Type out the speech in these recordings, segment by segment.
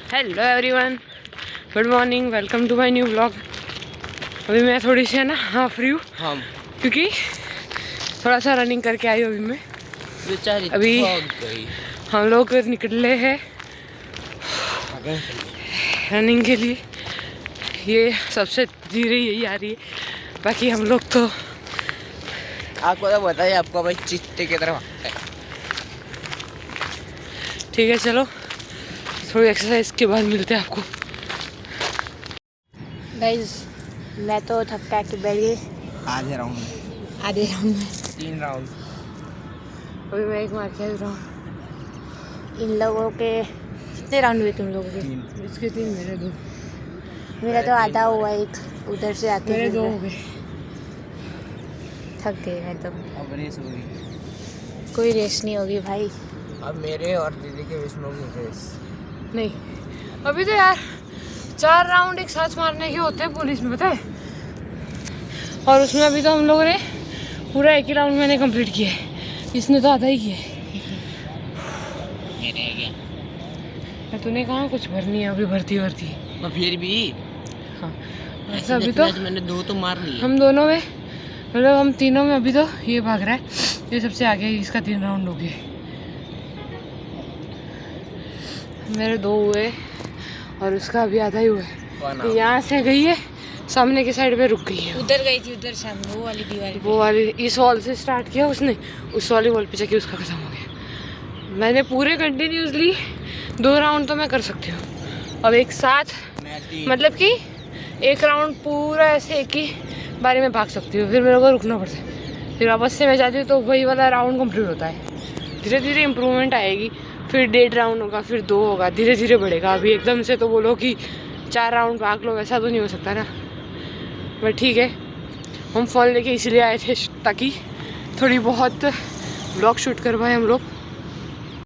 Hello everyone, good morning, welcome to my new vlog. अभी मैं थोड़ी सी है ना हाफ फ्री हूँ क्योंकि थोड़ा सा रनिंग करके आई हूँ अभी मैं। अभी हम लोग निकले हैं रनिंग के लिए। ये सबसे धीरे यही आ रही है, बाकी हम लोग तो आपको तो बताइए, आपका भाई चित्ते की तरफ है। ठीक है, चलो थोड़ी एक्सरसाइज के बाद मिलते हैं आपको। गाइस मैं तो थक के बैठ गई आधे राउंड में 3 राउंड। अभी मैं एक मार के आ रहा हूँ। इन लोगों के कितने राउंड हुए तुम लोगों के? इसके 3, मेरे 2। मेरा तो आधा हुआ, एक उधर से आते मेरे 2 हुए। हो गए। थक गई मैं तो। अब रेस होगी। कोई रेस नहीं होगी भाई। अब मेरे और दीदी के बीच में होगी रेस। नहीं, अभी तो यार 4 राउंड एक साथ मारने के होते हैं पुलिस में, पता है। और उसमें अभी तो हम लोगों ने पूरा एक ही राउंड मैंने कंप्लीट किया है, इसने तो आधा ही किया है। तूने कहा कुछ भरनी है अभी, भरती तो फिर भी हाँ ऐसा अभी तो मैंने 2 तो मार लिए। हम दोनों में, मतलब हम तीनों में अभी तो ये भाग रहा है, ये सबसे आगे है, इसका 3 राउंड हो गए। मेरे 2 हुए और उसका अभी आधा ही हुआ है। तो यहाँ से गई है, सामने की साइड पे रुक गई है। उधर गई थी, उधर सामने वो वाली दीवार। वो वाली इस वॉल से स्टार्ट किया उसने, उस वाली वॉल पे जाके उसका खत्म हो गया। मैंने पूरे कंटिन्यूसली 2 राउंड तो मैं कर सकती हूँ। अब एक साथ मतलब कि एक राउंड पूरा ऐसे एक ही बारे में भाग सकती हूँ, फिर मेरे को रुकना पड़ता है, फिर वापस से मैं जाती हूँ तो वही वाला राउंड कंप्लीट होता है। धीरे धीरे इम्प्रूवमेंट आएगी, फिर 1.5 राउंड होगा, फिर 2 होगा, धीरे धीरे बढ़ेगा। अभी एकदम से तो बोलो कि 4 राउंड भाग लो, वैसा तो नहीं हो सकता ना। बट ठीक है, हम फ़ोन लेके इसलिए आए थे ताकि थोड़ी बहुत ब्लॉग शूट करवाएं हम लोग।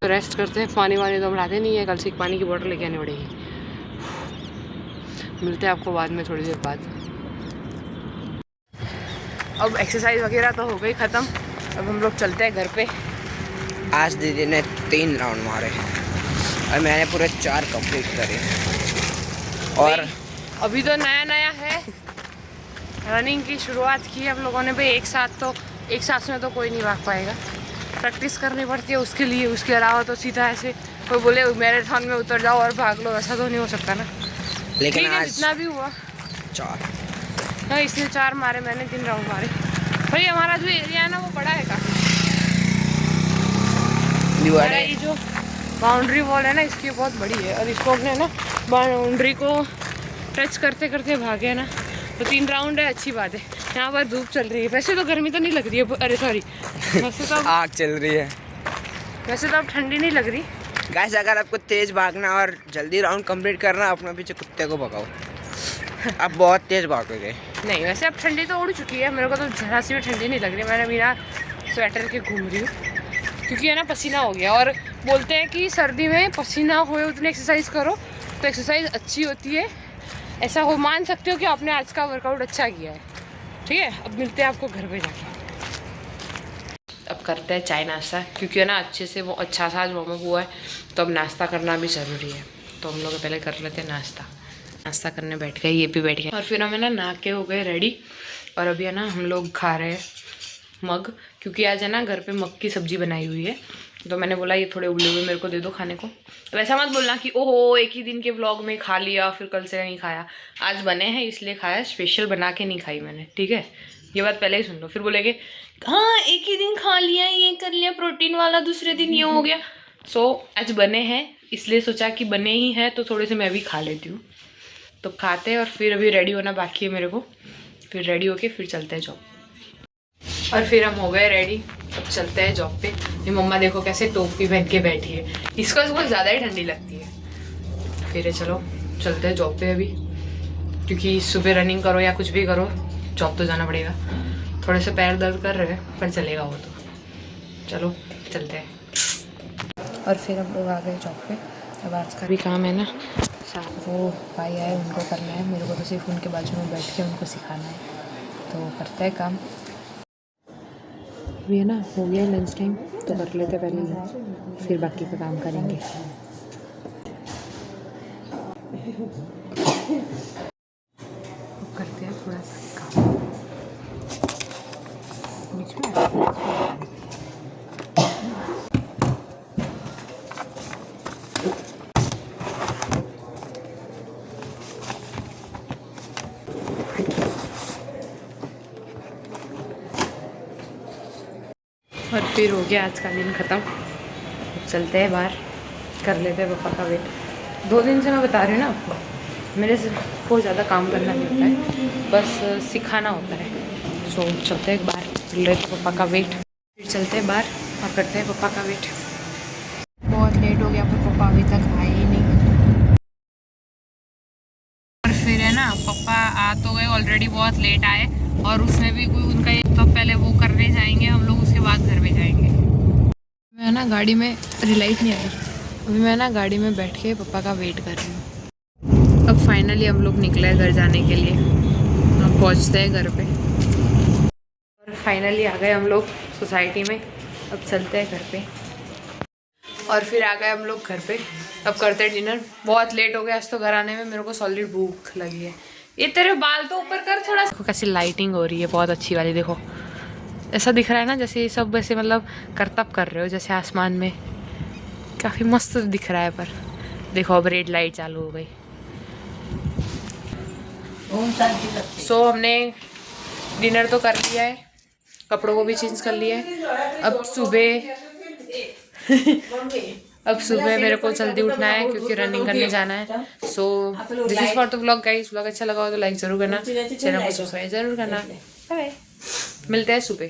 तो रेस्ट करते हैं, पानी वानी तो हम लाते नहीं है, कल से एक पानी की बोतल लेके आनी पड़ेगी। मिलते हैं आपको बाद में, थोड़ी देर बाद। अब एक्सरसाइज वगैरह तो हो गई ख़त्म, अब हम लोग चलते हैं घर पे। आज दीदी ने 3 राउंड मारे और मैंने पूरे 4 कंप्लीट करे। और अभी तो नया नया है, रनिंग की शुरुआत की हम लोगों ने भाई। एक साथ में तो कोई नहीं भाग पाएगा, प्रैक्टिस करनी पड़ती है उसके लिए। उसके अलावा तो सीधा ऐसे कोई बोले मैराथन में उतर जाओ और भाग लो, ऐसा तो नहीं हो सकता ना। लेकिन ठीक है, आज जितना भी हुआ 4 हाँ, इसने 4 मारे, मैंने 3 राउंड मारे। भाई हमारा जो एरिया है ना वो बड़ा है काफ़ी। हमारा ये जो बाउंड्री वॉल है ना इसकी बहुत बड़ी है, और इसको अपने ना बाउंड्री को टच करते करते भागे ना, तो 3 राउंड है, अच्छी बात है। यहाँ पर धूप चल रही है, वैसे तो गर्मी तो नहीं लग रही है, अरे सॉरी वैसे तो आग चल रही है। वैसे तो अब ठंडी नहीं लग रही। गाइस, अगर आपको तेज भागना और जल्दी राउंड कंप्लीट करना, अपने पीछे कुत्ते को भगाओ। आप बहुत तेज भागोगे। नहीं, वैसे अब ठंडी तो उड़ चुकी है, मेरे को तो जरा सी भी ठंडी नहीं लग रही। मैंने बिना स्वेटर के घूम रही हूँ क्योंकि है ना पसीना हो गया। और बोलते हैं कि सर्दी में पसीना होए उतनी एक्सरसाइज करो तो एक्सरसाइज अच्छी होती है। ऐसा हो मान सकते हो कि आपने आज का वर्कआउट अच्छा किया है। ठीक है, अब मिलते हैं आपको घर पे जाके। अब करते हैं चाय नाश्ता, क्योंकि है ना अच्छे से वो अच्छा सा आज वार्म अप हुआ है, तो अब नाश्ता करना भी ज़रूरी है। तो हम लोग पहले कर लेते हैं नाश्ता करने बैठ गए, ये भी बैठ गए। और फिर हमें ना नहा के हो गए रेडी, और अभी है ना हम लोग खा रहे हैं मग, क्योंकि आज है ना घर पे मग की सब्जी बनाई हुई है। तो मैंने बोला ये थोड़े उबले हुए मेरे को दे दो खाने को। तो ऐसा मत बोलना कि ओहो एक ही दिन के व्लॉग में खा लिया फिर कल से नहीं खाया। आज बने हैं इसलिए खाया, स्पेशल बना के नहीं खाई मैंने, ठीक है। ये बात पहले ही सुन लो, फिर बोलेंगे हाँ एक ही दिन खा लिया, ये कर लिया प्रोटीन वाला, दूसरे दिन ये हो गया। सो आज बने हैं इसलिए सोचा कि बने ही हैं तो थोड़े से मैं भी खा लेती हूँ। तो खाते हैं, और फिर अभी रेडी होना बाकी है मेरे को, फिर रेडी होके फिर चलते हैं जॉब। और फिर हम हो गए रेडी, अब चलते हैं जॉब पे। ये मम्मा देखो कैसे टोपी पहन के बैठी है, इसको बहुत ज़्यादा ही ठंडी लगती है। फिर चलो चलते हैं जॉब पे अभी, क्योंकि सुबह रनिंग करो या कुछ भी करो जॉब तो जाना पड़ेगा। थोड़े से पैर दर्द कर रहे हैं पर चलेगा वो तो। चलो चलते हैं। और फिर हम लोग आ गए जॉब पे। अब आज का भी काम है ना, वो भाई आए उनको करना है, मेरे को तो सिर्फ उनके बाजू में बैठ के उनको सिखाना है, तो करते हैं काम। अभी है ना हो गया लंच टाइम, तो कर लेते पहले लंच, फिर बाकी का काम करेंगे। करते हैं थोड़ा सा काम बीच में। और फिर हो गया आज का दिन ख़त्म। चलते हैं बाहर, कर लेते हैं पापा का वेट। 2 दिन से मैं बता रही हूँ ना आपको, मेरे से बहुत ज़्यादा काम करना नहीं होता है, बस सिखाना होता है। सो चलते हैं बाहर, कर लेते हैं पापा का वेट, फिर चलते हैं बाहर और करते हैं पापा का वेट। बहुत लेट हो गया पर पापा अभी तक आए ही नहीं। और फिर है ना, पापा आ तो गए ऑलरेडी, बहुत लेट आए, और उसमें भी कोई उनका तो पहले वो करने जाएंगे हम लोग, उसके बाद घर में जाएंगे। मैं ना गाड़ी में, रिलाइट नहीं आई अभी, मैं ना गाड़ी में बैठ के पापा का वेट कर रही हूँ। अब फाइनली हम लोग निकले घर जाने के लिए, अब पहुँचते हैं घर पे। और फाइनली आ गए हम लोग सोसाइटी में, अब चलते हैं घर पे। और फिर आ गए हम लोग घर पे, अब करते हैं डिनर। बहुत लेट हो गया आज तो घर आने में, मेरे को सॉलिड भूख लगी है। ये तेरे बाल तो ऊपर कर थोड़ा सा। कैसी लाइटिंग हो रही है, बहुत अच्छी वाली, देखो ऐसा दिख रहा है ना जैसे ये सब वैसे मतलब करतब कर रहे हो जैसे आसमान में, काफ़ी मस्त दिख रहा है। पर देखो अब रेड लाइट चालू हो गई। सो हमने डिनर तो कर लिया है, कपड़ों को भी चेंज कर लिया है। अब सुबह मेरे को जल्दी उठना है क्योंकि रनिंग करने जाना है। So this is for the vlog guys. Vlog अच्छा लगा हो तो लाइक जरूर करना, चैनल को सब्सक्राइब जरूर करना। बाय, मिलते हैं सुबह।